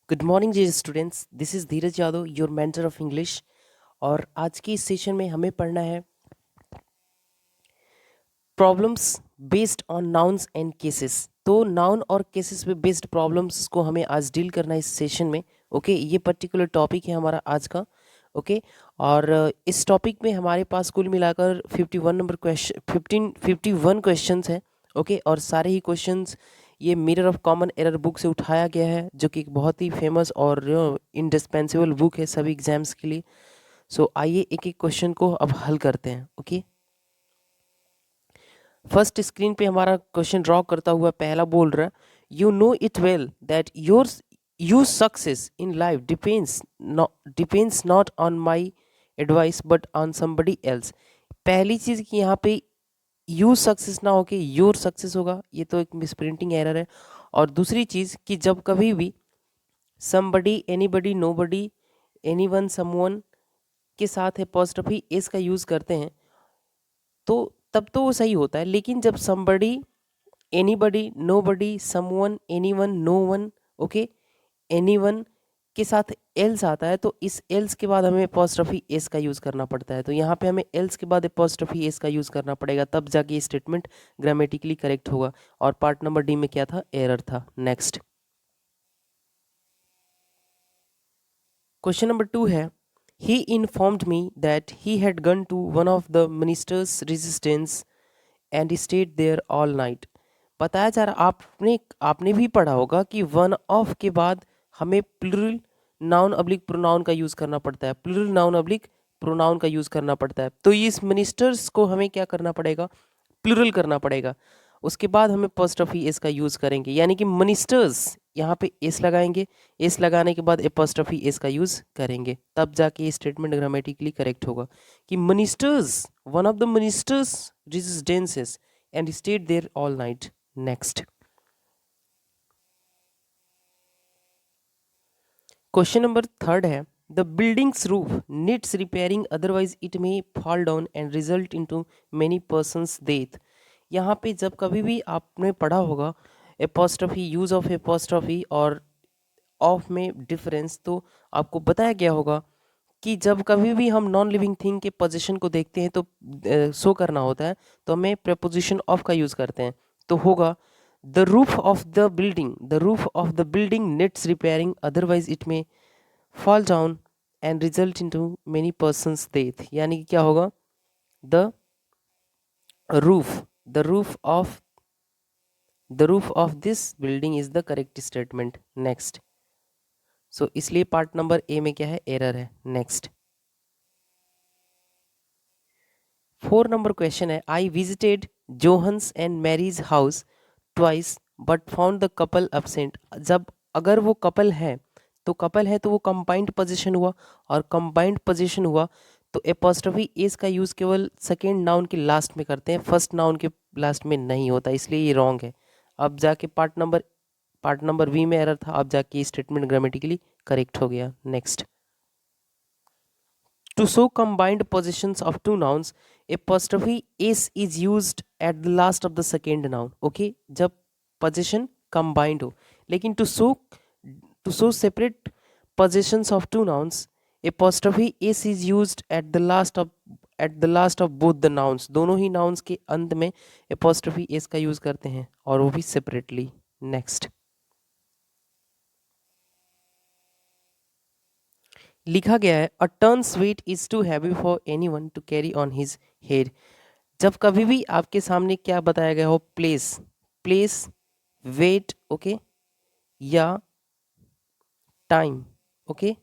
Good morning dear students, this is Dheeraj Yadav, your mentor of English. और आज की इस सेशन में हमें पढ़ना है problems based on nouns and cases. तो नाउन और केसेस पे बेस्ड प्रॉब्लम्स को हमें आज डील करना है इस सेशन में। ओके, ये पर्टिकुलर टॉपिक है हमारा आज का। ओके, और इस टॉपिक में हमारे पास कुल मिलाकर 51 नंबर क्वेश्चन 51 क्वेश्चंस हैं। ओके, और सारे ही क्वेश्चंस ये mirror of common error book से उठाया गया है, जो कि एक बहुत ही फेमस और इंडिस्पेंसिबल बुक है सभी एग्जाम्स के लिए। सो आइए एक एक क्वेश्चन को अब हल करते हैं। ओके, फर्स्ट स्क्रीन पे हमारा क्वेश्चन ड्रॉ करता हुआ पहला बोल रहा है, you know it well that your success in life depends not on my advice but on somebody else. पहली चीज़ कि यहाँ पे यू सक्सेस ना होके योर सक्सेस होगा, ये तो एक मिसप्रिंटिंग एरर है। और दूसरी चीज़ कि जब कभी भी somebody, anybody, nobody, anyone, someone के साथ एपॉस्ट्रोफी एस का यूज़ करते हैं तो तब तो वो सही होता है। लेकिन जब somebody, anybody, nobody, someone, anyone, no one, okay, anyone के साथ एल्स आता है तो इस एल्स के बाद हमें एपॉस्ट्रोफी एस का यूज़ करना पड़ता है। तो यहाँ पे हमें एल्स के बाद एपॉस्ट्रोफी एस का यूज़ करना पड़ेगा, तब जाके ये स्टेटमेंट ग्रामेटिकली करेक्ट होगा। और पार्ट नंबर डी में क्या था? एरर था। नेक्स्ट क्वेश्चन नंबर 2 है, he informed me that he had gone to one of the ministers residence and stayed there all night. बताया जा रहा, आपने आपने भी पढ़ा होगा कि वन ऑफ के बाद हमें प्लूरल नाउन अब्लिक प्रोनाउन का यूज़ करना पड़ता है। प्लूरल नाउन अब्लिक प्रोनाउन का यूज़ करना पड़ता है। तो इस मिनिस्टर्स को हमें क्या करना पड़ेगा? प्लूरल करना पड़ेगा। उसके बाद हम एपॉस्ट्रोफी एस का यूज़ करेंगे, यानी कि मिनिस्टर्स यहाँ पे एस लगाएंगे। एस लगाने के बाद एपॉस्ट्रोफी एस का यूज़ करेंगे, तब जाके ये स्टेटमेंट ग्रामेटिकली करेक्ट होगा कि ministers, one of the ministers residences and stayed there all night. Next question number 3 है, the buildings roof needs repairing otherwise it may fall down and result into many persons death. यहाँ पे जब कभी भी आपने पढ़ा होगा एपॉस्ट्रोफी, यूज ऑफ एपॉस्ट्रोफी और ऑफ में डिफरेंस, तो आपको बताया गया होगा कि जब कभी भी हम नॉन लिविंग थिंग के पोजीशन को देखते हैं तो शो करना होता है, तो हमें प्रेपोजिशन ऑफ का यूज़ करते हैं। तो होगा the roof of the building needs repairing otherwise it may fall down and result into many persons death. यानी कि क्या होगा? The roof the roof of the roof of this building is the correct statement. Next, so इसलिए part number A में क्या है? Error है। Next 4 number question है, I visited John's and Mary's house twice but found the couple absent. जब अगर वो couple है तो वो कंबाइंड पोजीशन हुआ, और कंबाइंड पोजीशन हुआ तो एपॉस्ट्रोफी एस का यूज़ केवल सेकेंड नाउन के लास्ट में करते हैं, फर्स्ट नाउन के लास्ट में नहीं होता, इसलिए ये रॉन्ग है। अब जाके पार्ट नंबर बी में एरर था, अब जाके स्टेटमेंट ग्रामेटिकली करेक्ट हो गया। Next, to show combined positions of two nouns, apostrophe s is used at the last of the second noun. Okay, जब position combined हो, लेकिन to show separate positions of two nouns, apostrophe s is used at the last of both the nouns. दोनों ही nouns के अंत में apostrophe s का use करते हैं, और वो भी separately. Next, लिखा गया है, a ton's weight is too heavy for anyone to carry on his head. जब कभी भी आपके सामने क्या बताया गया हो, प्लेस, वेट, ओके, या टाइम, ओके,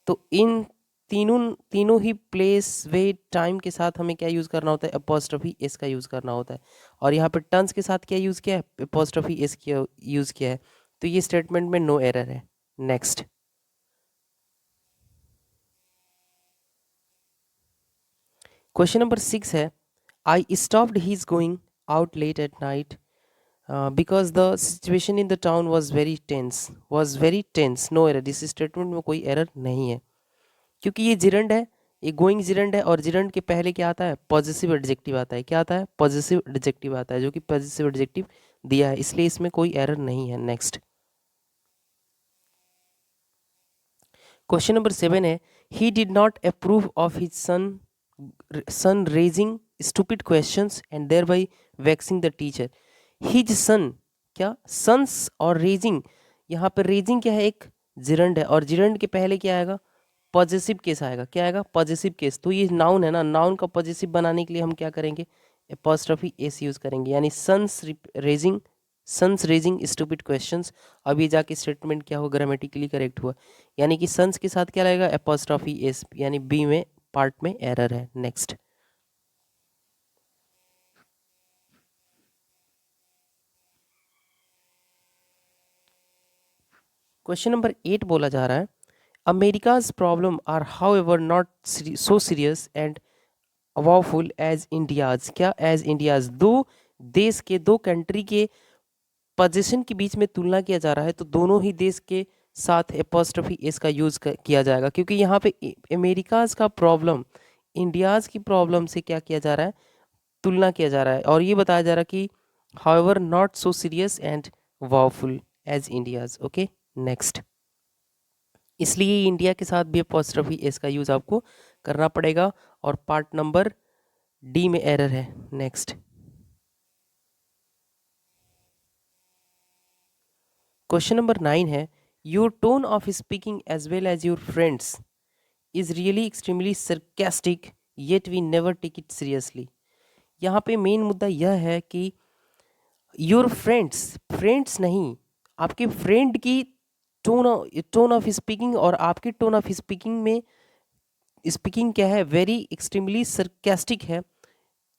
तो इन तीनों तीनों ही प्लेस, वेट, टाइम के साथ हमें क्या यूज़ करना होता है? एपॉस्ट्रोफी एस का यूज़ करना होता है। और यहाँ पे टर्न्स के साथ क्या यूज़ किया है? एपॉस्ट्रोफी एस का यूज़ किया है। तो ये स्टेटमेंट में नो एरर है। नेक्स्ट, क्वेश्चन नंबर 6 है, I stopped his going out late at night because the situation in the town was very tense. No error, इस स्टेटमेंट में कोई एरर नहीं है, क्योंकि ये जिरंड है, ये गोइंग जिरंड है, और जिरंड के पहले क्या आता है? पॉजिटिव एडजेक्टिव आता है। क्या आता है? पॉजिटिव एडजेक्टिव आता है, जो कि पॉजिटिव एडजेक्टिव दिया है, इसलिए इसमें कोई एरर नहीं है। नेक्स्ट, क्वेश्चन नंबर 7 है, he did not approve of his son raising stupid questions and thereby vexing the teacher. His son, क्या सन्स और रेजिंग, यहाँ पर रेजिंग क्या है, एक जिरंड है, और जिरंड के पहले क्या आएगा, पॉजिटिव केस आएगा। क्या आएगा, पॉजिटिव केस। तो ये नाउन है ना, नाउन का पॉजिटिव बनाने के लिए हम क्या करेंगे, एपोस्ट्रोफी एस यूज करेंगे, यानी सन्स रेजिंग स्टूपिड क्वेश्चंस। अब ये जाके स्टेटमेंट क्या हुआ, ग्रामेटिकली करेक्ट हुआ, यानी कि सन्स के साथ क्या लगेगा, एपोस्ट्रोफी एस, यानी बी में पार्ट में एरर है। नेक्स्ट, क्वेश्चन नंबर 8 बोला जा रहा है, America's problem are however not so serious and awful as India's. क्या, एज इंडियाज। दो देश के, दो कंट्री के पोजीशन के बीच में तुलना किया जा रहा है, तो दोनों ही देश के साथ एपोस्ट्रोफी एस का यूज किया जाएगा, क्योंकि यहाँ पे अमेरिकाज का प्रॉब्लम इंडियाज की प्रॉब्लम से क्या किया जा रहा है, तुलना किया जा रहा है, और ये बताया जा रहा है कि however not so serious and awful as India's. Okay, next, इसलिए इंडिया के साथ भी अपोस्ट्रोफी एस का यूज आपको करना पड़ेगा, और पार्ट नंबर डी में एरर है। नेक्स्ट, क्वेश्चन नंबर 9 है, your tone of speaking as well as your friends is really extremely sarcastic yet we never take it seriously. यहाँ पे मेन मुद्दा यह है कि योर फ्रेंड्स, फ्रेंड्स नहीं, आपके फ्रेंड की टोन ऑफ स्पीकिंग और आपकी टोन ऑफ स्पीकिंग में स्पीकिंग क्या है, वेरी एक्सट्रीमली सरकास्टिक है,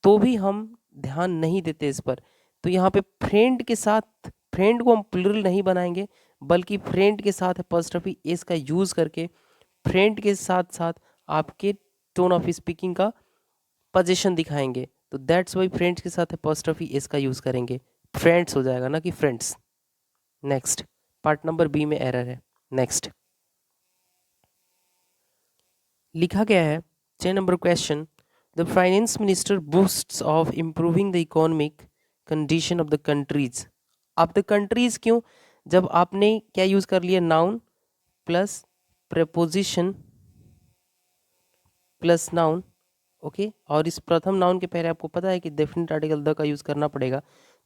तो भी हम ध्यान नहीं देते इस पर। तो यहाँ पे फ्रेंड के साथ, फ्रेंड को हम प्लूरल नहीं बनाएंगे, बल्कि फ्रेंड के साथ अपोस्ट्रोफी एस का यूज़ करके फ्रेंड के साथ साथ आपके टोन ऑफ स्पीकिंग का पोजीशन दिखाएंगे। तो दैट्स वाई फ्रेंड्स के साथ अपोस्ट्रोफी एस का यूज़ करेंगे, फ्रेंड्स हो जाएगा ना कि friends. Next, part number B में एरर है। नेक्स्ट, लिखा गया है 10 number question, the finance minister boosts of improving the economic condition of the countries. अब द कंट्रीज क्यों, जब आपने क्या यूज कर लिया, noun plus preposition plus noun. Okay, और इस प्रथम नाउन के पहले आपको पता है कि डेफिनेट आर्टिकल द का यूज करना पड़ेगा,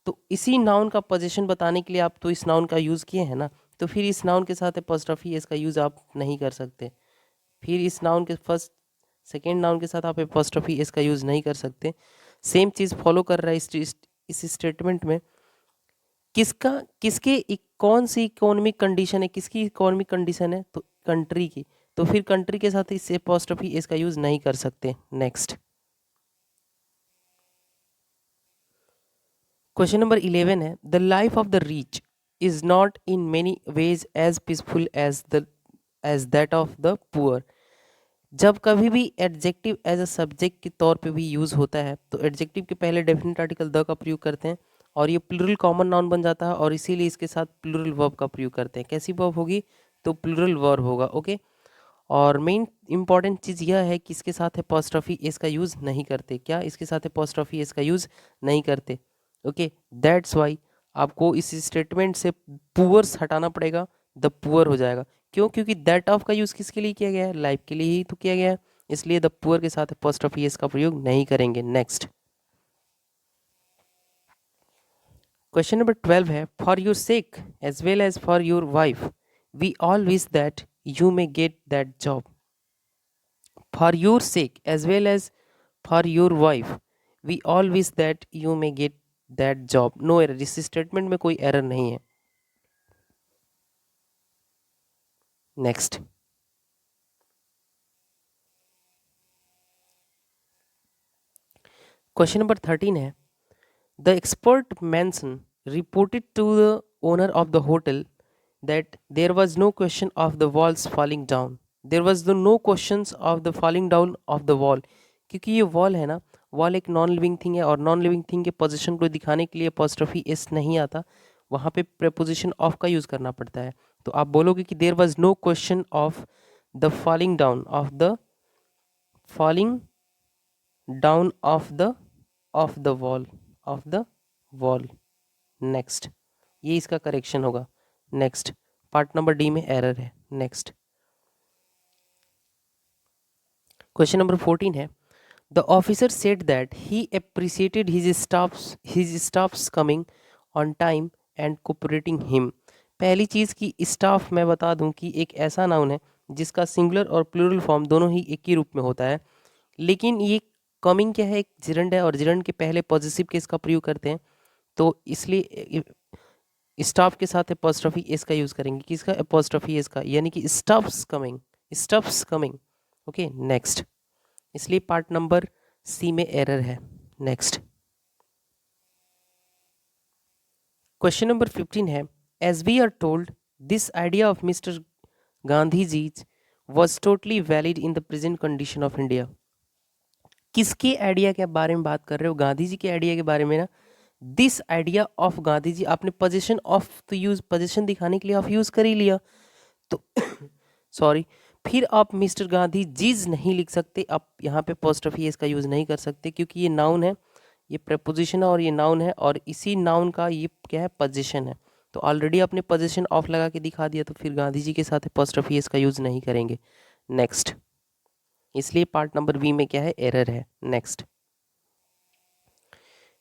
तो इसी नाउन का पोजीशन बताने के लिए आप तो इस नाउन का यूज किए हैं ना, तो फिर इस नाउन के साथ अपोस्ट्रोफी इसका यूज आप नहीं कर सकते। फिर इस नाउन के फर्स्ट सेकेंड नाउन के साथ आप एपोस्ट्रोफी इसका यूज़ नहीं कर सकते। सेम चीज़ फॉलो कर रहा है इस स्टेटमेंट में, किसका, किसके कौन सी इकोनॉमिक कंडीशन है, किसकी इकोनॉमिक कंडीशन है, तो कंट्री की, तो फिर कंट्री के साथ इस एपोस्ट्रोफी इसका यूज़ नहीं कर सकते। नेक्स्ट, क्वेश्चन नंबर 11 है, the life of the rich is not in many ways as peaceful as that of the poor. जब कभी भी एडजेक्टिव एज अ सब्जेक्ट के तौर पे भी यूज़ होता है, तो एडजेक्टिव के पहले डेफिनेट आर्टिकल द का प्रयोग करते हैं, और ये प्लूरल कॉमन नाउन बन जाता है, और इसीलिए इसके साथ प्लूरल वर्ब का प्रयोग करते हैं। कैसी वर्ब होगी, तो प्लूरल वर्ब होगा। ओके, और मेन इंपॉर्टेंट चीज़ यह है कि इसके साथ एपोस्ट्रोफी एस का यूज़ नहीं करते। क्या, इसके साथ एपोस्ट्रोफी एस का यूज़ नहीं करते। ओके, दैट्स वाई आपको इस स्टेटमेंट से पुअर्स हटाना पड़ेगा, द पुअर हो जाएगा। क्यों, क्योंकि दैट ऑफ का यूज़ किसके लिए किया गया है, लाइफ के लिए ही तो किया गया है, इसलिए द पुअर के साथ एपोस्ट्रोफी एस का प्रयोग नहीं करेंगे। नेक्स्ट, क्वेश्चन नंबर 12 है, for your sake as well as for your wife we all wish that you may get that job. For your sake as well as for your wife we all wish that you may get that job. No error, इस statement में कोई error नहीं है। Next, question number 13 है, the expert mason reported to the owner of the hotel that there was no question of the walls falling down. There was the no questions of the falling down of the wall. क्योंकि ये wall है ना, wall एक non living thing है, और non living thing के position को दिखाने के लिए अपोस्ट्रोफी एस नहीं आता, वहाँ पे प्रेपोजिशन ऑफ का यूज़ करना पड़ता है। तो आप बोलोगे कि there was no question of the falling down of the wall of the wall. Next, ये इसका करेक्शन होगा। नेक्स्ट, पार्ट नंबर डी में एरर है। नेक्स्ट, क्वेश्चन नंबर 14 है, the officer said that he appreciated his staffs coming on time and cooperating him. पहली चीज़ कि staff मैं बता दूं कि एक ऐसा नाउन है जिसका सिंगुलर और प्लूरल फॉर्म दोनों ही एक ही रूप में होता है, लेकिन ये कमिंग क्या है, एक जिरंड है और जिरंड के पहले पॉजिटिव केस का प्रयोग करते हैं, तो इसलिए स्टाफ के साथ एपोस्ट्रोफी एस का यूज़ करेंगे। किसका? एपोस्ट्रोफी एस का, यानी कि स्टफ्स कमिंग। ओके नेक्स्ट, इसलिए पार्ट नंबर सी में एरर है। नेक्स्ट, क्वेश्चन नंबर 15 है, as we are told this idea of mister Gandhi ji was totally valid in the present condition of India. किसके आइडिया के बारे में बात कर रहे हो? गांधी जी के आइडिया के बारे में ना। This idea of Gandhi ji, आपने पोजीशन ऑफ तो यूज, पोजीशन दिखाने के लिए ऑफ यूज कर ही लिया, तो सॉरी, फिर आप मिस्टर गांधी जीज नहीं लिख सकते, आप यहाँ पे पोस्टफी इसका यूज नहीं कर सकते, क्योंकि ये नाउन है, ये प्रपोजिशन है और ये नाउन है, और इसी नाउन का ये क्या है? पोजीशन है। तो ऑलरेडी आपने पोजीशन ऑफ लगा के दिखा दिया, तो फिर गांधी जी के साथ पोस्टफी इसका यूज नहीं करेंगे। नेक्स्ट, इसलिए पार्ट नंबर बी में क्या है? एरर है। नेक्स्ट,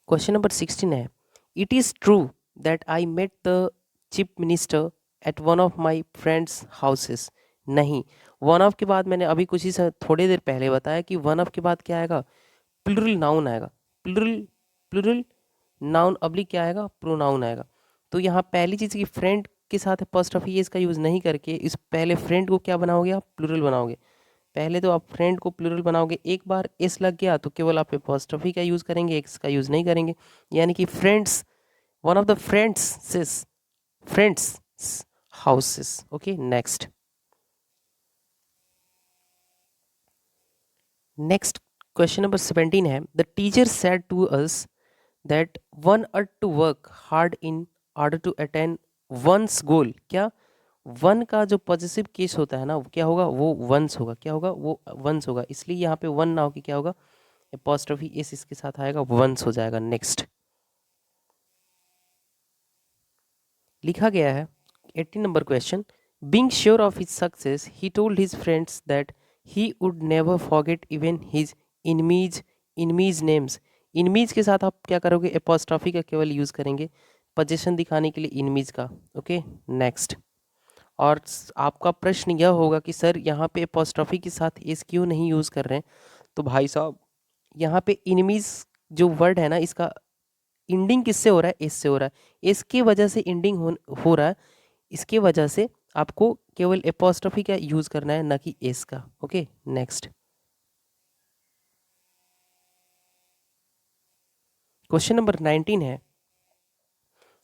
क्वेश्चन नंबर 16 है, it is true that I met the chief minister at one of my friends houses. नहीं, वन ऑफ के बाद मैंने अभी कुछ ही थोड़ी देर पहले बताया कि वन ऑफ के बाद क्या आएगा? प्लूरल नाउन आएगा। प्लूरल प्लूरल नाउन अब्लिक क्या आएगा? प्रोनाउन आएगा। तो यहाँ पहली चीज़ की फ्रेंड के साथ फर्स्ट ऑफ ये इसका यूज़ नहीं करके इस पहले फ्रेंड को क्या बनाओगे? आप प्लूरल बनाओगे। पहले तो आप फ्रेंड को प्लूरल बनाओगे, एक बार एस लग गया तो केवल आप एपॉस्ट्रोफी का यूज़ करेंगे, एक्स का यूज़ नहीं करेंगे, यानी कि friends, one of the friends houses. Okay next, next question number 17 है, the teacher said to us that one are to work hard in order to attain one's goal. क्या? One का जो positive case होता है ना, वो क्या होगा? वो वंस होगा। क्या होगा? वो वंस होगा, इसलिए यहाँ पे वन ना होगी, क्या होगा? एपॉस्ट्रोफी एस इसके साथ आएगा, वंस हो जाएगा। नेक्स्ट, लिखा गया है 18 number question, being sure of his success he told his friends that he would never forget even his enemies names. Enemies के साथ आप क्या करोगे? एपॉस्ट्रोफी का केवल यूज करेंगे, पोजीशन दिखाने के लिए इनमीज का। ओके नेक्स्ट, और आपका प्रश्न यह होगा कि सर यहाँ पे एपॉस्ट्रोफी के साथ एस क्यों नहीं यूज कर रहे हैं? तो भाई साहब, यहाँ पे इनमीज जो वर्ड है ना, इसका इंडिंग किससे हो रहा है? एस से हो रहा है, एस की वजह से इंडिंग हो रहा है, इसके वजह से आपको केवल एपॉस्ट्रोफी का यूज करना है, ना कि एस का। ओके नेक्स्ट, क्वेश्चन नंबर 19 है,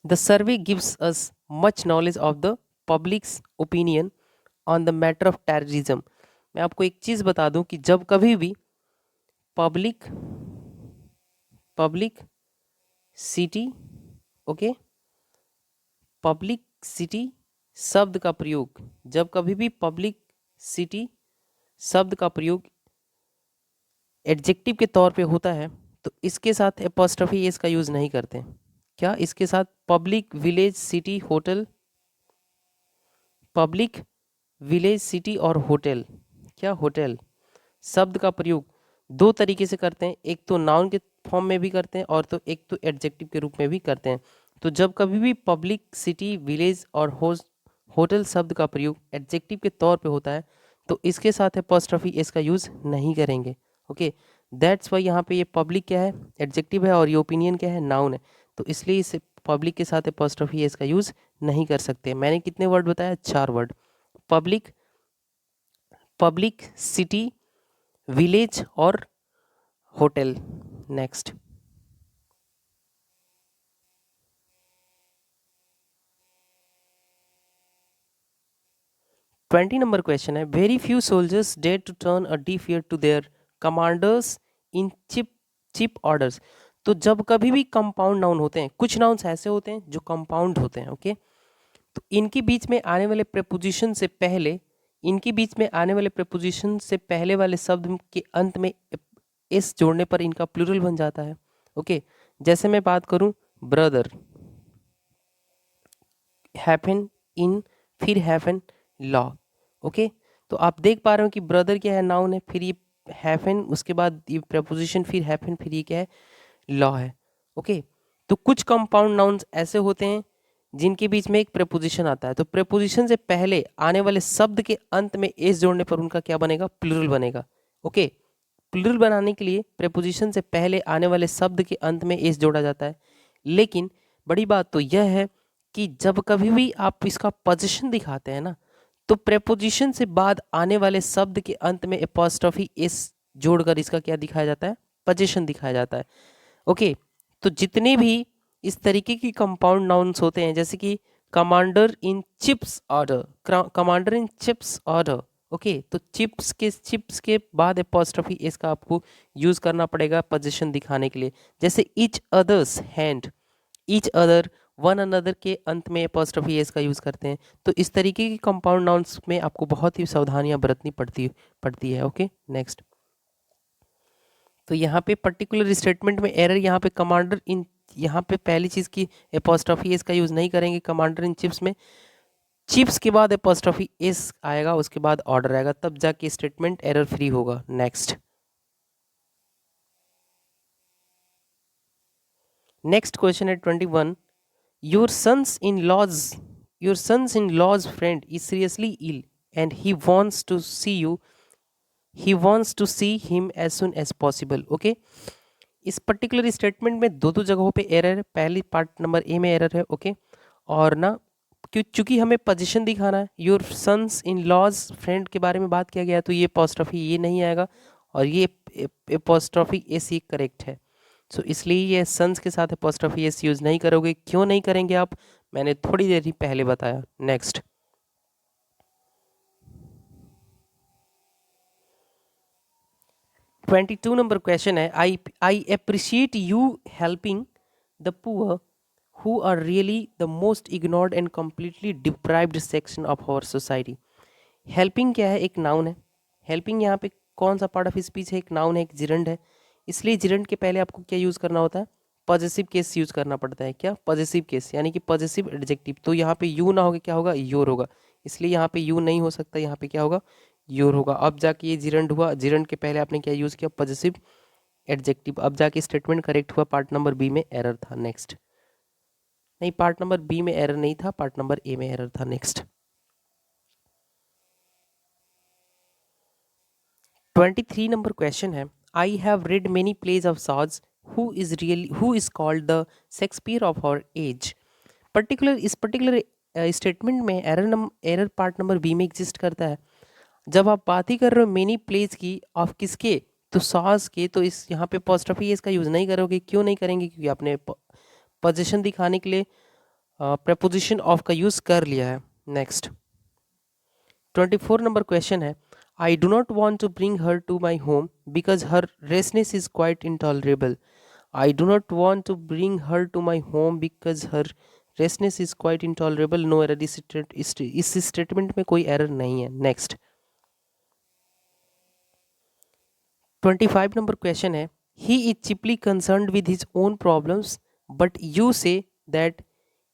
the survey gives us much knowledge of the publics opinion on the matter of terrorism. मैं आपको एक चीज बता दूं कि जब कभी भी public public city, okay, public city शब्द का प्रयोग, जब कभी भी पब्लिक सिटी शब्द का प्रयोग एडजेक्टिव के तौर पे होता है, तो इसके साथ एपॉस्ट्रोफी एस का यूज नहीं करते। क्या? इसके साथ public village city hotel, public village city और होटल, क्या? होटल शब्द का प्रयोग दो तरीके से करते हैं, एक तो नाउन के फॉर्म में भी करते हैं और तो एक तो एडजेक्टिव के रूप में भी करते हैं। तो जब कभी भी पब्लिक सिटी विलेज और होटल शब्द का प्रयोग एडजेक्टिव के तौर पे होता है, तो इसके साथ एपॉस्ट्रोफी एस का यूज़ नहीं करेंगे। ओके, दैट्स वाई यहाँ पे ये पब्लिक क्या है? एडजेक्टिव है, और ये ओपिनियन क्या है? नाउन है, तो इसलिए इस पब्लिक के साथ एपॉस्ट्रोफी एस का यूज़ नहीं कर सकते। मैंने कितने वर्ड बताया? 4 word, public, public city, village और होटल। नेक्स्ट, 20 नंबर क्वेश्चन है, very few soldiers dare to turn a deaf ear to their commanders in chip chip orders. तो जब कभी भी कंपाउंड नाउन होते हैं, कुछ नाउन्स ऐसे होते हैं जो कंपाउंड होते हैं, ओके, तो इनके बीच में आने वाले प्रेपोजिशन से पहले, इनके बीच में आने वाले प्रेपोजिशन से पहले वाले शब्द के अंत में एस जोड़ने पर इनका प्लूरल बन जाता है। ओके, जैसे मैं बात करूं, ब्रदर, हैपन इन, फिर हैपन लॉ। ओके, तो आप देख पा रहे हो कि ब्रदर क्या है? नाउन है, फिर ये हैपन, उसके बाद ये प्रपोजिशन, फिर हैपन, फिर ये क्या है, लॉ है। ओके, तो कुछ कंपाउंड नाउन्स ऐसे होते हैं जिनके बीच में एक प्रेपोजिशन आता है, तो प्रेपोजिशन से पहले आने वाले शब्द के अंत में एस जोड़ने पर उनका क्या बनेगा, प्लूरल बनेगा। ओके, प्लूरल बनाने के लिए प्रेपोजिशन से पहले आने वाले शब्द के अंत में एस जोड़ा जाता है। लेकिन बड़ी बात तो यह है कि जब कभी भी आप इसका पोजीशन दिखाते हैं ना, तो प्रेपोजिशन से बाद आने वाले शब्द के अंत में एपॉस्ट्रोफी एस जोड़कर इसका क्या दिखाया जाता है, पोजीशन दिखाया जाता है। ओके, तो जितने भी इस तरीके की कंपाउंड नाउन्स होते हैं, जैसे कि commander in chips order, commander in chips order. Okay, तो चिप्स के बाद एपॉस्ट्रोफी एस का आपको यूज करना पड़ेगा पोजीशन दिखाने के लिए। जैसे each others hand, each other, one another के अंत में एपॉस्ट्रोफी एस का यूज करते हैं। तो इस तरीके की कंपाउंड नाउन्स में आपको बहुत ही सावधानियां बरतनी पड़ती है। Okay, next. तो यहाँ पे पर्टिकुलर स्टेटमेंट में एरर, यहाँ पे कमांडर इन, यहाँ पे पहली चीज़ की एपॉस्ट्रोफी एस का यूज़ नहीं करेंगे कमांडर इन चिप्स में। चिप्स के बाद एपॉस्ट्रोफी एस आएगा, उसके बाद ऑर्डर आएगा, तब जाके स्टेटमेंट एरर फ्री होगा। नेक्स्ट, नेक्स्ट क्वेश्चन है 21। Your sons in laws, your sons in laws friend is seriously ill and he wants to see you, he wants to see him as soon as possible. Okay, इस particular statement में दो दो जगहों पे error है, पहली part number A में error है। ओके, और ना क्यों, चूंकि हमें पोजीशन दिखाना है, your sons in laws friend के बारे में बात किया गया है, तो ये एपॉस्ट्रोफी ये नहीं आएगा, और ये एपॉस्ट्रोफी एस ही करेक्ट है। सो इसलिए ये सन्स के साथ एपॉस्ट्रोफी एस यूज नहीं करोगे। क्यों नहीं करेंगे आप, मैंने थोड़ी देर ही पहले बताया। नेक्स्ट, 22 नंबर क्वेश्चन है, I appreciate you helping the poor who are really the most ignored and completely deprived section of our society। Helping क्या है, एक नाउन है। हेल्पिंग यहाँ पे कौन सा पार्ट ऑफ स्पीच है, एक नाउन है, एक जिरंड है। इसलिए जिरंड के पहले आपको क्या यूज़ करना होता है, पॉजिटिव केस यूज़ करना पड़ता है। क्या, पॉजिटिव केस, यानी कि पॉजिटिव एडजेक्टिव। तो यहाँ पे यू ना होगा, क्या होगा, योर होगा। इसलिए यहाँ पे यू नहीं हो सकता, यहाँ पे क्या होगा, योर होगा। अब जाके ये जिरंड हुआ, जिरंड के पहले आपने क्या यूज़ किया, पॉजिटिव एडजेक्टिव। अब जाके स्टेटमेंट करेक्ट हुआ, पार्ट नंबर बी में एरर था। नेक्स्ट, नहीं, पार्ट नंबर बी में एरर नहीं था, पार्ट नंबर ए में एरर था। नेक्स्ट, 23 नंबर क्वेश्चन है, I have read many plays of Swords, who is called the Shakespeare of our age। Particular, इस पर्टिकुलर स्टेटमेंट में एरर पार्ट नंबर बी में exist करता है। जब आप बात ही कर रहे हो मेनी प्लेज की, ऑफ किसके, तो सॉज के, तो इस यहाँ पे पोस्टफी इसका यूज़ नहीं करोगे। क्यों नहीं करेंगे, क्योंकि आपने पोजीशन दिखाने के लिए प्रपोजिशन ऑफ का यूज़ कर लिया है। नेक्स्ट, 24 नंबर क्वेश्चन है, I do not want to bring her to my home because her rashness is quite intolerable. I do not want to bring her to my home because her rashness is quite intolerable. No error, इस statement में कोई error नहीं है। Next, 25 number question है, he is chiefly concerned with his own problems but you say that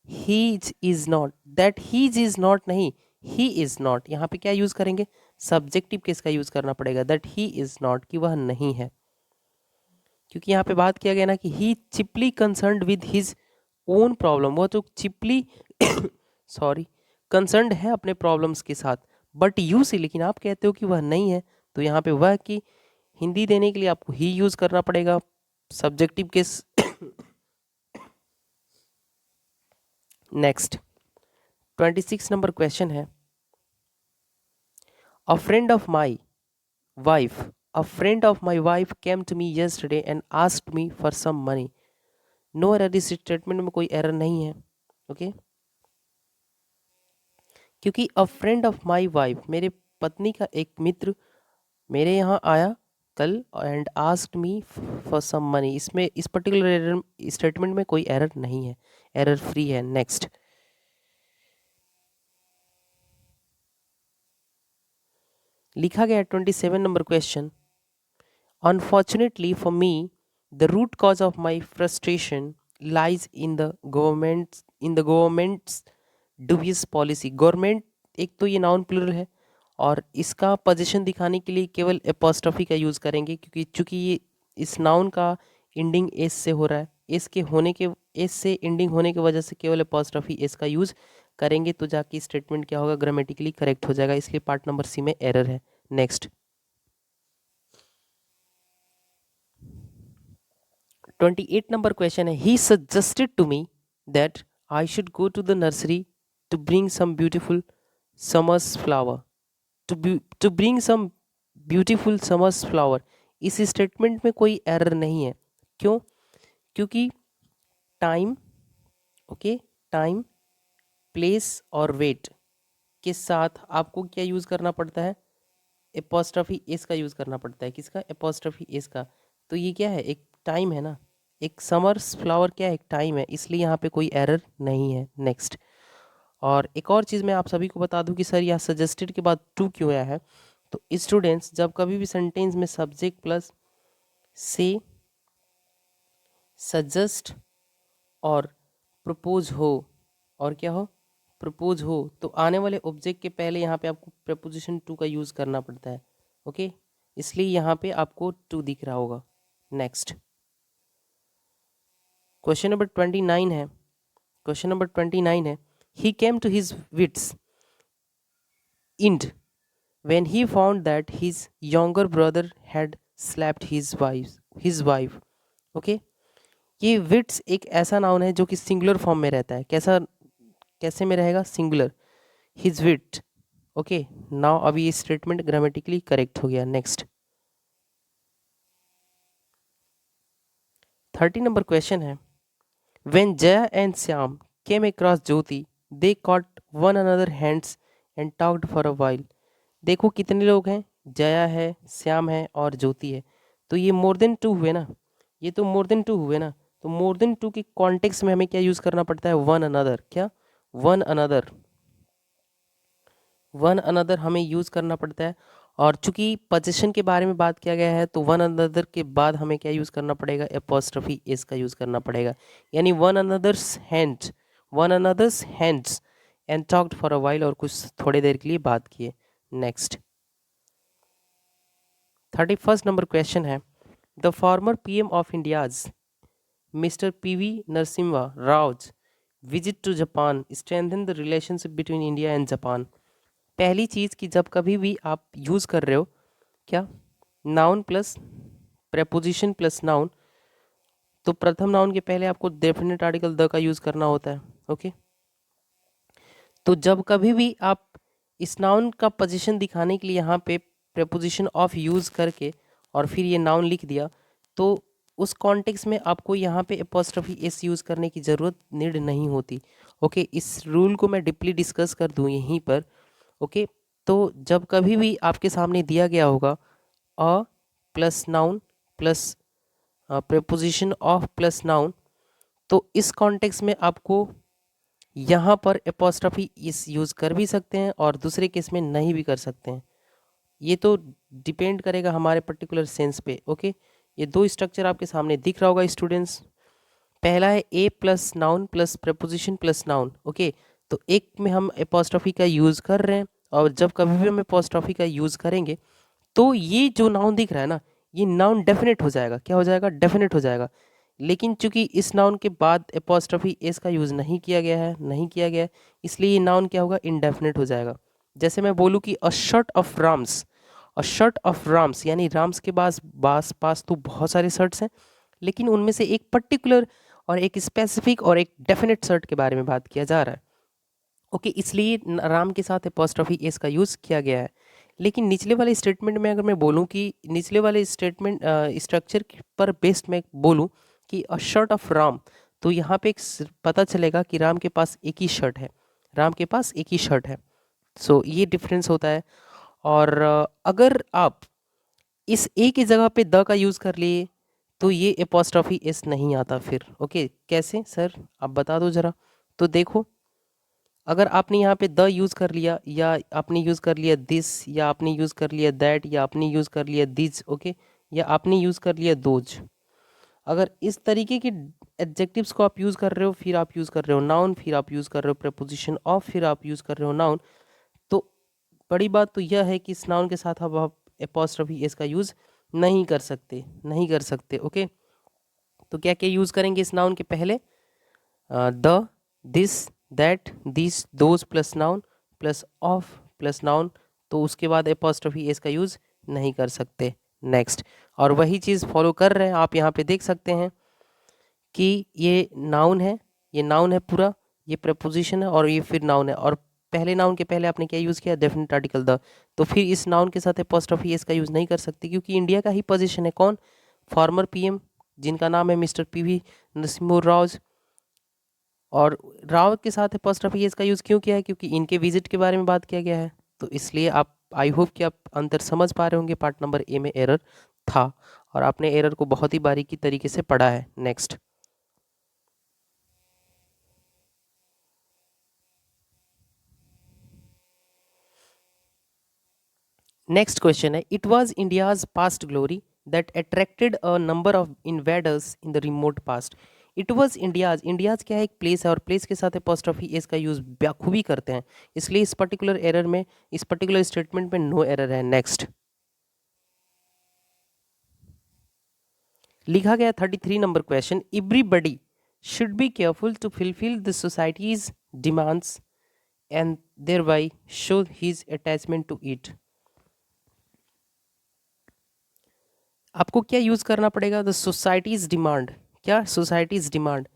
he's is not, that he's is not नहीं, he is not. यहाँ पे क्या यूज करेंगे, सब्जेक्टिव केस का यूज करना पड़ेगा, दैट ही इज नॉट, कि वह नहीं है। क्योंकि यहाँ पे बात किया गया ना कि he chiefly concerned with his own problem, वो तो चिपली सॉरी कंसर्न्ड है अपने प्रॉब्लम्स के साथ, बट यू से, लेकिन आप कहते हो कि वह नहीं है, तो यहाँ पे वह की हिंदी देने के लिए आपको ही यूज करना पड़ेगा, subjective case. Next, 26 number question है, a friend of my wife, a friend of my wife came to me yesterday and asked me for some money। No error, इस स्टेटमेंट में कोई एरर नहीं है। ओके, क्योंकि a friend of my wife, मेरे पत्नी का एक मित्र मेरे यहाँ आया कल and asked me for some money. इसमें इस पर्टिकुलर एरर स्टेटमेंट में कोई एरर नहीं है, एरर फ्री है। नेक्स्ट, लिखा गया 27 number question, unfortunately for me the root cause of my frustration lies in the governments dubious policy. Government, एक तो ये नाउन प्लूरल है, और इसका पोजीशन दिखाने के लिए केवल एपोस्ट्रोफी का यूज़ करेंगे, क्योंकि चूंकि ये इस नाउन का एंडिंग एस से हो रहा है, एस के होने के एस से एंडिंग होने की वजह से केवल एपोस्ट्रोफी एस का यूज़ करेंगे, तो जाके स्टेटमेंट क्या होगा, ग्रामेटिकली करेक्ट हो जाएगा। इसलिए पार्ट नंबर सी में एरर है। नेक्स्ट 28 number question है, he suggested to me that I should go to the nursery to bring some beautiful summer's flower, to bring some beautiful summer's flower। इस statement में कोई error नहीं है। क्यों? क्योंकि टाइम, ओके, टाइम, प्लेस और wait के साथ आपको क्या यूज़ करना पड़ता है, एपोस्ट्रोफी एस का यूज़ करना पड़ता है। किसका? एपोस्ट्रोफी एस का। तो ये क्या है, एक टाइम है ना, एक समर्स फ्लावर क्या है, एक टाइम है, इसलिए यहाँ पे कोई एरर नहीं है। नेक्स्ट, और एक और चीज़ मैं आप सभी को बता दूं कि सर यहाँ सजेस्टेड के बाद टू क्यों आया है। तो स्टूडेंट्स, जब कभी भी सेंटेंस में सब्जेक्ट प्लस से, सजेस्ट और प्रपोज हो, और क्या हो, प्रपोज हो, तो आने वाले ऑब्जेक्ट के पहले यहाँ पे आपको प्रपोजिशन टू का यूज़ करना पड़ता है। ओके, इसलिए यहाँ पे आपको टू दिख रहा होगा। नेक्स्ट क्वेश्चन नंबर 29 है, क्वेश्चन नंबर 29 है, he came to his wits end when he found that his younger brother had slapped his wife। Okay, ये विट्स एक ऐसा नाउन है जो कि सिंगुलर फॉर्म में रहता है। कैसा, कैसे में रहेगा, सिंगुलर, हिज विट। ओके, नाउ अभी ये स्टेटमेंट ग्रामेटिकली करेक्ट हो गया। नेक्स्ट 30 नंबर क्वेश्चन है, when Jaya and Syam came across Jyoti, they caught one another hands and talked for a while। देखो कितने लोग हैं, जया है, श्याम है और ज्योति है। तो ये मोर देन टू हुए ना, ये तो मोर देन टू हुए ना। तो मोर देन टू के कॉन्टेक्स्ट में हमें क्या यूज़ करना पड़ता है, वन अनदर। क्या? वन अनदर, वन अनदर हमें यूज़ करना पड़ता है। और चूंकि पोजीशन के बारे में बात किया गया है, तो वन अनदर के बाद हमें क्या यूज़ करना पड़ेगा, एपोस्ट्रोफी एस का यूज़ करना पड़ेगा। यानी one another's hands, one another's hands and talked for a while, और कुछ थोड़ी देर के लिए बात किए। नेक्स्ट 31st नंबर क्वेश्चन है, the former PM of India's mister PV Narasimha Rao visit to Japan strengthen the relationship between India and Japan. पहली चीज़ कि जब कभी भी आप यूज़ कर रहे हो, क्या, noun plus preposition plus noun, तो प्रथम नाउन के पहले आपको डेफिनेट आर्टिकल द का यूज़ करना होता है। ओके, तो जब कभी भी आप इस नाउन का पोजीशन दिखाने के लिए यहाँ पे प्रेपोजिशन ऑफ यूज़ करके और फिर ये नाउन लिख दिया, तो उस कॉन्टेक्स्ट में आपको यहाँ पे एपोस्ट्रोफी एस यूज़ करने की ज़रूरत नीड नहीं होती। ओके, इस रूल को मैं डीपली डिस्कस कर दूँ यहीं पर। ओके, तो जब कभी भी आपके सामने दिया गया होगा a plus noun plus preposition of plus noun, तो इस कॉन्टेक्स्ट में आपको यहाँ पर एपोस्ट्रोफी इस यूज़ कर भी सकते हैं और दूसरे केस में नहीं भी कर सकते हैं। ये तो डिपेंड करेगा हमारे पर्टिकुलर सेंस पे। ओके, ये दो स्ट्रक्चर आपके सामने दिख रहा होगा स्टूडेंट्स। पहला है a plus noun plus preposition plus noun. Okay, तो एक में हम एपोस्ट्रोफी का यूज़ कर रहे हैं, और जब कभी भी हम एपोस्ट्रोफी का यूज़ करेंगे तो ये जो नाउन दिख रहा है ना, ये नाउन डेफिनेट हो जाएगा। क्या हो जाएगा? डेफिनेट हो जाएगा। लेकिन चूंकि इस नाउन के बाद एपोस्ट्रोफी एस का यूज़ नहीं किया गया है, नहीं किया गया है, इसलिए ये नाउन क्या होगा, इनडेफिनेट हो जाएगा। जैसे मैं बोलूँ कि a shirt of Ram's, a shirt of Ram's, यानी राम्स के पास तो बहुत सारे शर्ट्स हैं, लेकिन उनमें से एक पर्टिकुलर और एक स्पेसिफिक और एक डेफिनेट शर्ट के बारे में बात किया जा रहा है। ओके, इसलिए राम के साथ एपोस्ट्रोफी एस का यूज़ किया गया है। लेकिन निचले वाले स्टेटमेंट में अगर मैं बोलूँ कि निचले वाले स्टेटमेंट स्ट्रक्चर पर बेस्ड मैं बोलूँ कि अ शर्ट ऑफ राम, तो यहाँ पे पता चलेगा कि राम के पास एक ही शर्ट है, राम के पास एक ही शर्ट है। सो ये डिफरेंस होता है। और अगर आप इस ए की जगह पे द का यूज़ कर लिए तो ये एपोस्ट्रोफी एस नहीं आता फिर। ओके, कैसे सर, आप बता दो ज़रा। तो देखो, अगर आपने यहाँ पे द यूज़ कर लिया, या आपने यूज़ कर लिया दिस, या आपने यूज़ कर लिया दैट, या आपने यूज़ कर लिया दिस, ओके, या आपने यूज़ कर लिया दोज, अगर इस तरीके के एडजेक्टिव्स को आप यूज़ कर रहे हो, फिर आप यूज़ कर रहे हो नाउन, फिर आप यूज़ कर रहे हो प्रेपोजिशन ऑफ, फिर आप यूज़ कर रहे हो नाउन, तो बड़ी बात तो यह है कि इस नाउन के साथ अब आप एपॉस्ट्रफी एस का यूज़ नहीं कर सकते। ओके, तो क्या क्या यूज़ करेंगे इस नाउन के पहले? The, this, that, this, those plus noun plus of plus noun, तो उसके बाद एपॉस्ट्रफी एस का यूज़ नहीं कर सकते। नेक्स्ट, और वही चीज़ फॉलो कर रहे हैं आप यहाँ पे देख सकते हैं कि ये नाउन है पूरा, ये प्रपोजिशन है और ये फिर नाउन है, और पहले नाउन के पहले आपने क्या यूज़ किया? Definite article the. तो फिर इस नाउन के साथ एपॉस्ट्रफी एस का यूज़ नहीं कर सकते, क्योंकि इंडिया का ही पोजीशन है कौन? फॉर्मर पीएम, जिनका नाम है मिस्टर पीवी नरसिम्हा राव। और राव के साथ एपॉस्ट्रफी एस का यूज़ क्यों किया है? क्योंकि इनके विजिट के बारे में बात किया गया है। तो इसलिए आप, आई होप कि आप अंतर समझ पा रहे होंगे, पार्ट नंबर ए में एरर था और आपने एरर को बहुत ही बारीकी तरीके से पढ़ा है। नेक्स्ट, नेक्स्ट क्वेश्चन है, it was India's past glory that attracted a number of invaders in the remote past. It was India's, India's क्या है? एक प्लेस है और प्लेस के साथ एपॉस्ट्रफी एस का यूज़ बखूबी करते हैं, इसलिए इस पर्टिकुलर एरर में, इस पर्टिकुलर स्टेटमेंट में नो एरर है। नेक्स्ट, लिखा गया 33 number question, everybody should be careful to fulfil the society's demands and thereby show his attachment to it. आपको क्या यूज़ करना पड़ेगा? The society's demand. क्या? Society's demand.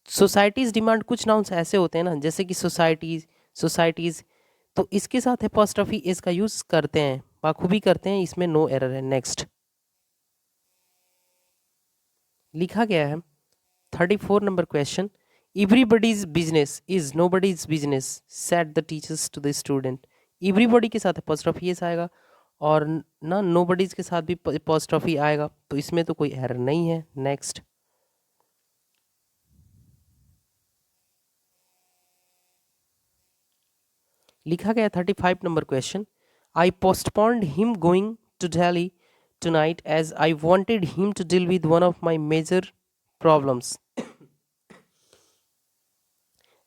सोसाइटीज़ डिमांड कुछ नाउन्स ऐसे होते हैं ना, जैसे कि सोसाइटीज़, तो इसके साथ एपॉस्ट्रफी एस का यूज़ करते हैं, बाखूबी करते हैं, इसमें नो एरर है। नेक्स्ट, लिखा गया है 34 number question, everybody's business is nobody's business said the teachers to the student. Everybody के साथ एपॉस्ट्रफी एस आएगा और ना नोबडीज के साथ भी एपॉस्ट्रफी आएगा, तो इसमें तो कोई एरर नहीं है। नेक्स्ट, लिखा गया 35 number question, I postponed him going to Delhi tonight as I wanted him to deal with one of my major problems.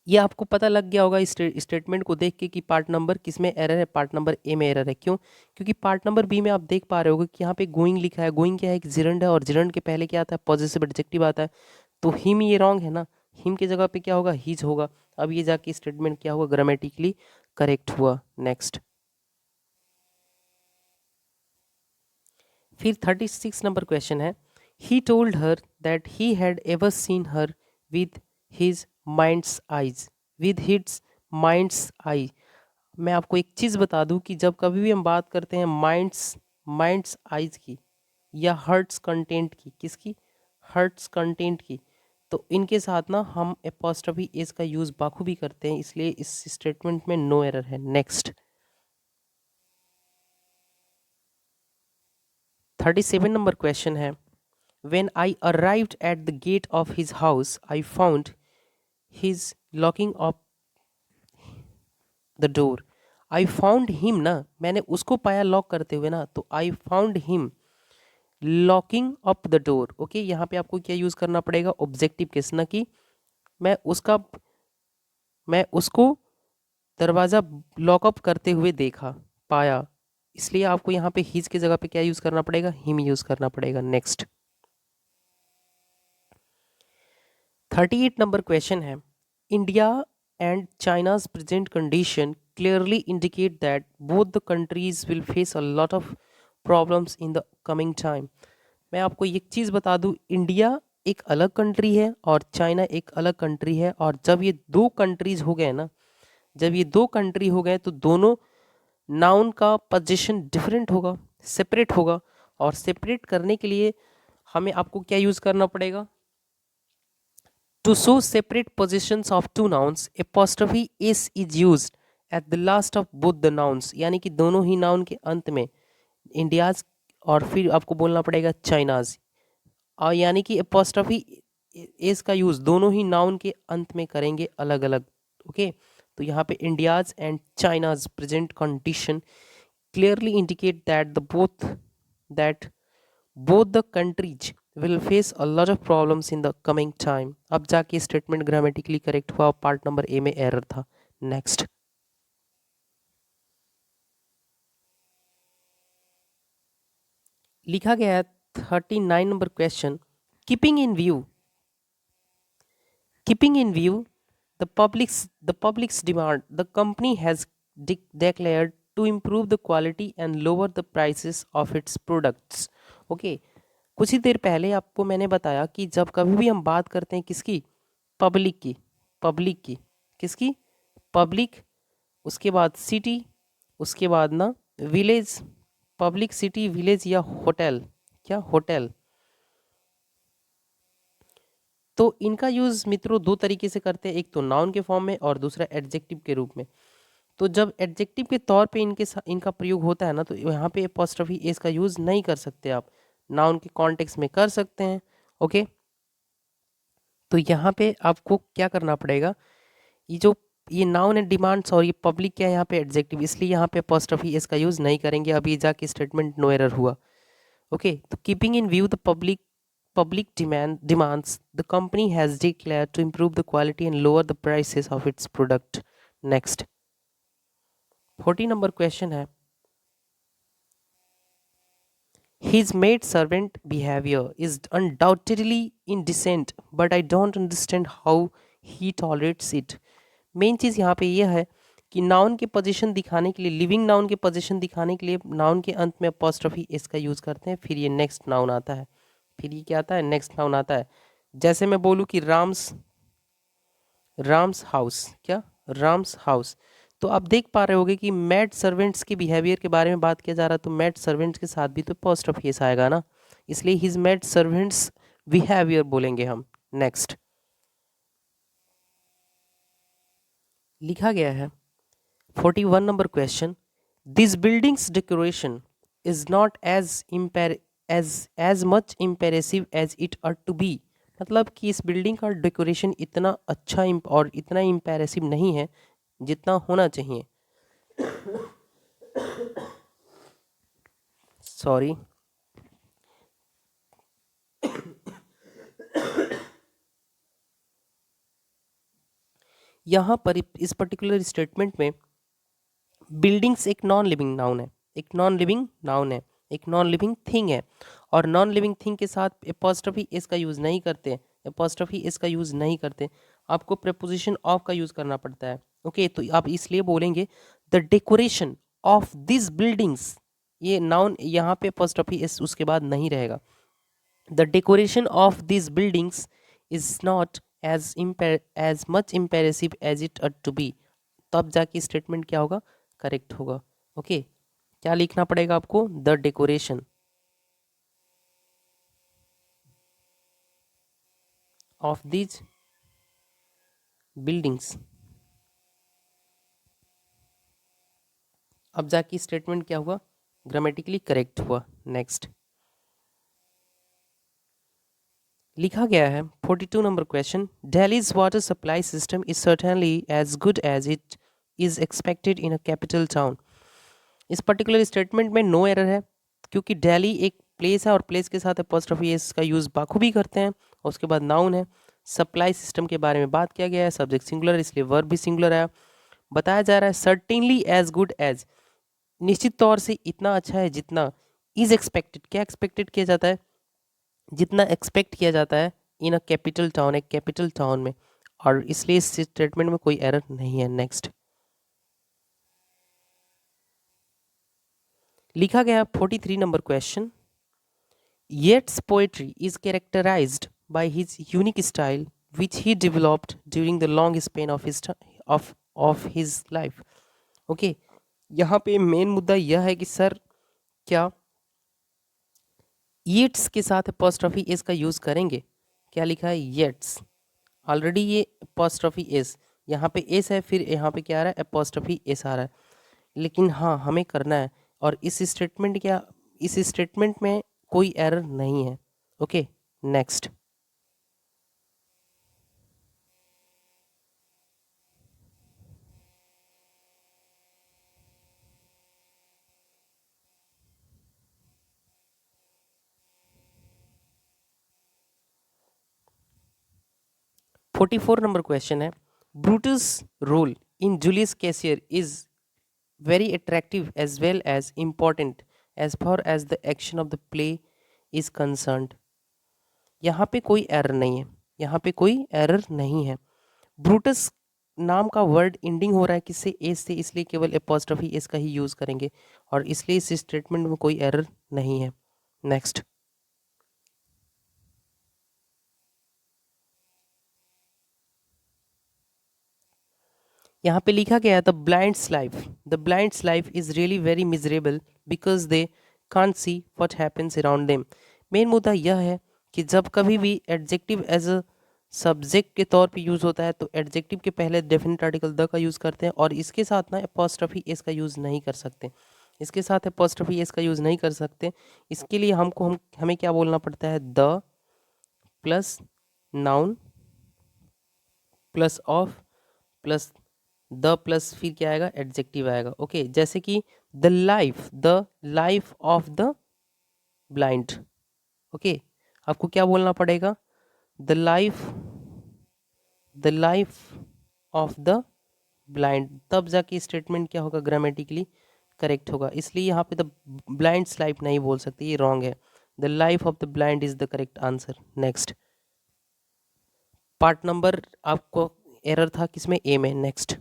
ये आपको पता लग गया होगा इस स्टेटमेंट को देख के कि पार्ट नंबर किस में एरर है, पार्ट नंबर ए में एरर है। क्यों? क्योंकि पार्ट नंबर बी में आप देख पा रहे होगे कि यहाँ पे गोइंग लिखा है, गोइंग क्या है? एक जिरंड है और जिरंड के पहले क्या आता है? पॉजिटिव एडजेक्टिव आता है, तो हिम ये रॉन्ग है ना, हिम की जगह पे क्या होगा? हीज होगा। अब ये जाके स्टेटमेंट क्या हुआ? ग्रामेटिकली करेक्ट हुआ। नेक्स्ट, फिर 36 नंबर क्वेश्चन है, he told her that he had ever seen her with his mind's eyes, with his mind's eye. मैं आपको एक चीज़ बता दूं कि जब कभी भी हम बात करते हैं माइंड्स माइंड्स आइज की या हर्ट्स कंटेंट की, किसकी? हर्ट्स कंटेंट की, तो इनके साथ ना हम एपॉस्ट्रफी एस का यूज़ बाखूबी करते हैं, इसलिए इस स्टेटमेंट में नो एरर है। नेक्स्ट, 37 नंबर क्वेश्चन है, when I arrived at the gate of his house I found his locking up the door। I found him ना, मैंने उसको पाया लॉक करते हुए ना, तो I found him locking up the door. Okay, यहाँ पे आपको क्या यूज़ करना पड़ेगा? ऑब्जेक्टिव केस, ना कि मैं उसका मैं उसको दरवाज़ा लॉकअप करते हुए देखा, पाया, इसलिए आपको यहाँ पे हिज की जगह पे क्या यूज़ करना पड़ेगा? हिम यूज़ करना पड़ेगा। नेक्स्ट, 38 नंबर क्वेश्चन है, India and China's present condition clearly indicate that both the countries will face a lot of problems in the coming time. मैं आपको एक चीज़ बता दूं, इंडिया एक अलग कंट्री है और चाइना एक अलग कंट्री है, और जब ये दो कंट्रीज हो गए ना, जब ये दो कंट्री हो गए तो दोनों नाउन का पोजीशन डिफरेंट होगा, सेपरेट होगा, और सेपरेट करने के लिए हमें आपको क्या यूज़ करना पड़ेगा? To show separate positions of two nouns, apostrophe s is used at the last of both the nouns, यानी कि दोनों ही नाउन के अंत में इंडियाज और फिर आपको बोलना पड़ेगा चाइनाज, और यानी कि apostrophe s का यूज़ दोनों ही नाउन के अंत में करेंगे अलग अलग। ओके, तो यहाँ पे India's and China's present condition clearly indicate that both the countries will face a lot of problems in the coming time। अब जाके स्टेटमेंट ग्रामेटिकली करेक्ट हुआ, पार्ट नंबर ए में एरर था। नेक्स्ट, लिखा गया है 39 number question, keeping in view keeping in view the public's demand, the company has declared to improve the quality and lower the prices of its products. Okay, कुछ ही देर पहले आपको मैंने बताया कि जब कभी भी हम बात करते हैं किसकी, पब्लिक की, पब्लिक की, किसकी, पब्लिक, उसके बाद सिटी, उसके बाद ना विलेज, पब्लिक सिटी विलेज या होटल, क्या होटल, तो इनका यूज़ मित्रों दो तरीके से करते हैं, एक तो नाउन के फॉर्म में और दूसरा एडजेक्टिव के रूप में। तो जब एडजेक्टिव के तौर पे इनका प्रयोग होता है ना, तो यहाँ पे एपॉस्ट्रोफी एस का यूज़ नहीं कर सकते आप, नाउन के कॉन्टेक्स्ट में कर सकते हैं। ओके, तो यहाँ पे आपको क्या करना पड़ेगा, ये नाउन एंड डिमांड्स और ये पब्लिक क्या है यहाँ पे एडजेक्टिव, इसलिए यहाँ पे एपॉस्ट्रोफी एस का यूज़ नहीं करेंगे। अभी जाके स्टेटमेंट नो एरर हुआ। ओके, तो keeping in view the public demands, the company has declared to improve the quality and lower the prices of its product. Next, 40 number question है, his maid servant behavior is undoubtedly indecent, but I don't understand how he tolerates it. Main चीज़ यहाँ पे यह है कि noun के position दिखाने के लिए, लिविंग नाउन के पोजीशन दिखाने के लिए नाउन के अंत में अपॉस्ट्रोफी एस का यूज़ करते हैं, फिर ये नेक्स्ट नाउन आता है, फिर ये क्या आता है, नेक्स्ट नाउन आता है। जैसे मैं बोलूँ कि राम्स हाउस, क्या, राम्स हाउस, तो आप देख पा रहे होगे कि मैड सर्वेंट्स के बिहेवियर के बारे में बात किया जा रहा है, तो मैड सर्वेंट्स के साथ भी तो अपॉस्ट्रोफी एस आएगा ना, इसलिए हिज मैड सर्वेंट्स बिहेवियर बोलेंगे हम। नेक्स्ट, लिखा गया है 41 number question, this building's decoration is not as much impressive as it are to be. मतलब कि इस बिल्डिंग का डेकोरेशन इतना अच्छा और इतना इम्पेरेसिव नहीं है जितना होना चाहिए। सॉरी, यहाँ पर इस पर्टिकुलर स्टेटमेंट में बिल्डिंग्स एक नॉन लिविंग नाउन है, एक नॉन लिविंग नाउन है, एक नॉन लिविंग थिंग है, और नॉन लिविंग थिंग के साथ एपॉस्ट्रोफी एस का यूज़ नहीं करते, एपॉस्ट्रोफी एस का यूज़ नहीं करते, आपको प्रेपोजिशन ऑफ का यूज़ करना पड़ता है। ओके, तो आप इसलिए बोलेंगे the decoration of this buildings, ये नाउन यहाँ पे एपॉस्ट्रोफी एस उसके बाद नहीं रहेगा। The decoration of this buildings is not as much impressive as it ought to be, तब जाके स्टेटमेंट क्या होगा, करेक्ट होगा। ओके, क्या लिखना पड़ेगा आपको, the decoration of this buildings, अब जाके स्टेटमेंट क्या हुआ, ग्रामेटिकली करेक्ट हुआ। नेक्स्ट, लिखा गया है 42 number question, Delhi's water supply system is certainly as good as it is expected in a capital town. इस पर्टिकुलर स्टेटमेंट में नो एरर है, क्योंकि दिल्ली एक प्लेस है और प्लेस के साथ अपॉस्ट्रोफी एस का यूज़ बाखूबी करते हैं, और उसके बाद नाउन है, सप्लाई सिस्टम के बारे में बात किया गया है, सब्जेक्ट सिंगुलर इसलिए वर्ब भी सिंगुलर है। बताया जा रहा है सर्टेनली एज गुड एज, निश्चित तौर से इतना अच्छा है जितना, इज एक्सपेक्टेड, क्या एक्सपेक्टेड किया जाता है, जितना एक्सपेक्ट किया जाता है, इन अ कैपिटल टाउन, एक कैपिटल टाउन में, और इसलिए इस स्टेटमेंट में कोई एरर नहीं है। नेक्स्ट, लिखा गया 43 number question, Yeats poetry is characterized by his unique style which he developed during the long span of his life. Okay, यहाँ पे मेन मुद्दा यह है कि सर क्या येट्स के साथ अपॉस्ट्रोफी एस का यूज़ करेंगे, क्या लिखा है, येट्स, ऑलरेडी ये अपॉस्ट्रोफी एस, यहाँ पे एस है, फिर यहाँ पे क्या आ रहा है, अपॉस्ट्रोफी एस आ रहा है, लेकिन हाँ हमें करना है, और इस स्टेटमेंट में कोई एरर नहीं है। ओके, नेक्स्ट, 44 नंबर क्वेश्चन है, Brutus role in Julius Caesar is very attractive as well as important as far as the action of the play is concerned. यहाँ पे कोई एरर नहीं है, यहाँ पे कोई एरर नहीं है। ब्रूटस नाम का वर्ड एंडिंग हो रहा है किससे, एस से, इसलिए केवल एपॉस्ट्रॉफी एस का ही यूज करेंगे और इसलिए इस स्टेटमेंट में कोई एरर नहीं है। नेक्स्ट, यहाँ पे लिखा गया है the blinds life is really very miserable because they can't see what happens around them. Main मुद्दा यह है कि जब कभी भी एडजेक्टिव एज अ सब्जेक्ट के तौर पे यूज़ होता है तो एडजेक्टिव के पहले डेफिनेट आर्टिकल द का यूज़ करते हैं और इसके साथ ना एपॉस्ट्रॉफी एस का यूज़ नहीं कर सकते, इसके साथ एपॉस्ट्रॉफी एस का यूज़ नहीं कर सकते। इसके लिए हमें क्या बोलना पड़ता है, the plus noun plus of plus the plus फिर क्या आएगा, एडजेक्टिव आएगा। ओके, जैसे कि the life of the blind. Okay, आपको क्या बोलना पड़ेगा, the life of the blind, तब जाके स्टेटमेंट क्या होगा, ग्रामेटिकली करेक्ट होगा। इसलिए यहाँ पे द ब्लाइंड्स लाइफ नहीं बोल सकते, ये रॉन्ग है। The life of the blind is the correct answer. Next, part number आपको एरर था किसमें, ए में। नेक्स्ट,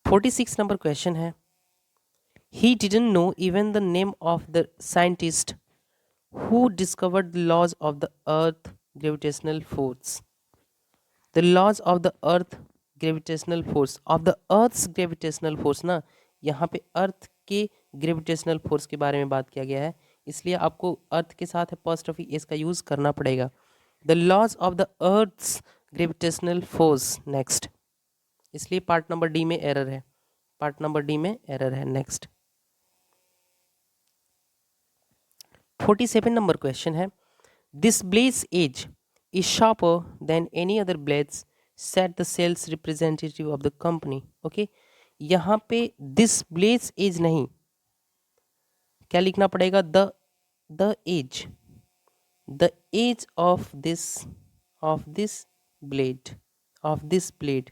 46 नंबर क्वेश्चन है, he didn't know even the name of the scientist who discovered the laws of the earth gravitational force. The laws of the earth gravitational force, of the earth's gravitational force ना, यहाँ पे अर्थ के gravitational force के बारे में बात किया गया है, इसलिए आपको अर्थ के साथ अपॉस्ट्रोफी एस का यूज करना पड़ेगा। The laws of the earth's gravitational force. Next, इसलिए पार्ट नंबर डी में एरर है, पार्ट नंबर डी में एरर है। नेक्स्ट, 47 नंबर क्वेश्चन है, this blade's edge is sharper than any other blades said the sales representative of the company. Okay, यहाँ पे this blade's edge नहीं, क्या लिखना पड़ेगा, the edge of this blade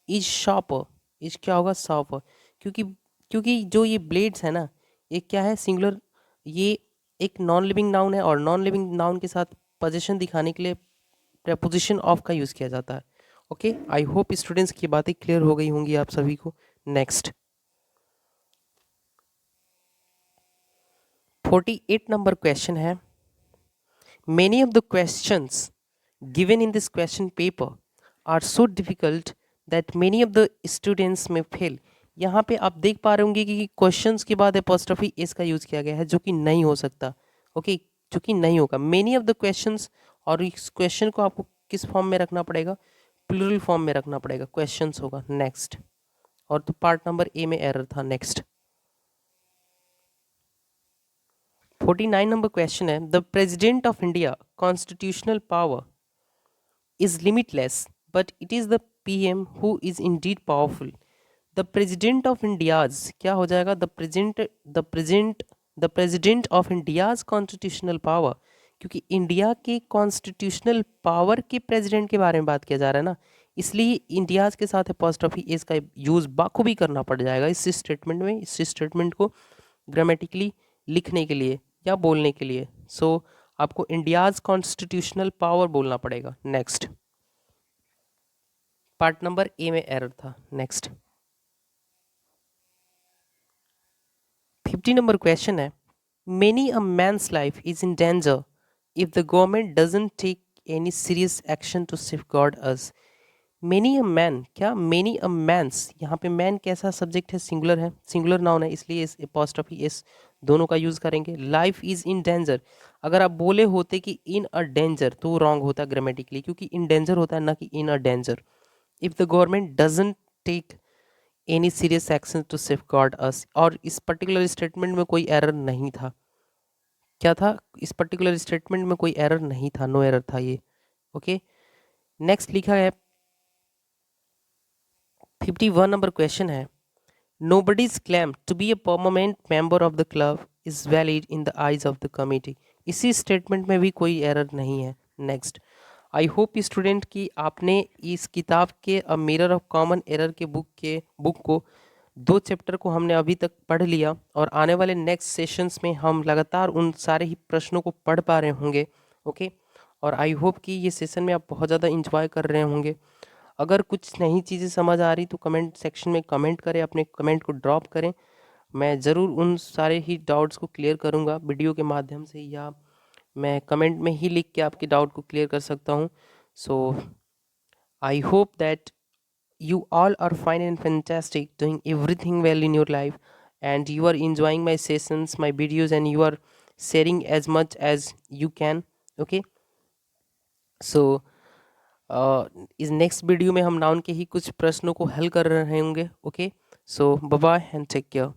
is sharper, is क्या होगा, sharper, क्योंकि जो ये ब्लेड्स है ना, ये क्या है, सिंगुलर, ये एक नॉन लिविंग नाउन है और नॉन लिविंग नाउन के साथ पोजीशन दिखाने के लिए प्रेपोजिशन ऑफ का यूज़ किया जाता है। ओके, आई होप स्टूडेंट्स की बातें क्लियर हो गई होंगी आप सभी को। नेक्स्ट, 48 नंबर क्वेश्चन है, many of the questions given in this question paper are so difficult that many of the students में फेल। यहाँ पे आप देख पा रहे होंगे कि क्वेश्चंस के बाद एपॉस्ट्रोफी एस का यूज़ किया गया है, जो कि नहीं हो सकता। ओके, जो कि नहीं होगा, मेनी ऑफ द क्वेश्चंस, और इस क्वेश्चन को आपको किस फॉर्म में रखना पड़ेगा, प्लूरल फॉर्म में रखना पड़ेगा, क्वेश्चंस होगा। नेक्स्ट, और तो पार्ट नंबर ए में एरर था। नेक्स्ट, 49 नंबर क्वेश्चन है, the president of India constitutional power is limitless, but it is the PM who is indeed powerful. The president of India's क्या हो जाएगा, the president of India's constitutional power, क्योंकि India के constitutional power के president के बारे में बात किया जा रहा है ना, इसलिए इंडियाज के साथ अपॉस्ट्रोफी एस का यूज़ बाखूबी करना पड़ जाएगा इस स्टेटमेंट में, इस स्टेटमेंट को ग्रामेटिकली लिखने के लिए या बोलने के लिए। सो आपको इंडियाज कॉन्स्टिट्यूशनल पावर बोलना पड़ेगा। नेक्स्ट, पार्ट नंबर ए में एरर था। नेक्स्ट, 50 नंबर क्वेश्चन है, many a man's life is in danger if the government doesn't take any serious action to safeguard us. Many a man, क्या many a man's, यहाँ पे man कैसा subject है, singular है, singular noun है, इसलिए इस अपॉस्ट्रोफी एस दोनों का यूज़ करेंगे। लाइफ इज़ इन डेंजर, अगर आप बोले होते कि इन अ डेंजर तो रॉन्ग होता ग्रामेटिकली, क्योंकि इन डेंजर होता है ना कि in a danger. If the government doesn't take any serious action to safeguard us, और इस पर्टिकुलर स्टेटमेंट में कोई एरर नहीं था, क्या था, इस पर्टिकुलर स्टेटमेंट में कोई एरर नहीं था, नो एरर था ये। ओके, नेक्स्ट लिखा है 51 नंबर क्वेश्चन है, nobody's claim to be a permanent member of the club is valid in the eyes of the committee। इसी स्टेटमेंट में भी कोई एरर नहीं है। नेक्स्ट, आई होप स्टूडेंट कि आपने इस किताब के a mirror of common error के बुक को 2 चैप्टर को हमने अभी तक पढ़ लिया और आने वाले नेक्स्ट सेशंस में हम लगातार उन सारे ही प्रश्नों को पढ़ पा रहे होंगे। ओके, और आई होप कि ये सेशन में आप बहुत ज़्यादा इंजॉय कर रहे होंगे। अगर कुछ नई चीज़ें समझ आ रही तो कमेंट सेक्शन में कमेंट करें, अपने कमेंट को ड्रॉप करें। मैं ज़रूर उन सारे ही डाउट्स को क्लियर करूँगा वीडियो के माध्यम से, या मैं कमेंट में ही लिख के आपके डाउट को क्लियर कर सकता हूँ। So I hope that you all are fine and fantastic, doing everything well in your life, and you are enjoying my sessions, my videos, and you are sharing as much as you can. Okay, so इस next video में हम noun के ही कुछ प्रश्नों को हल कर रहे होंगे। Okay, so bye bye and take care.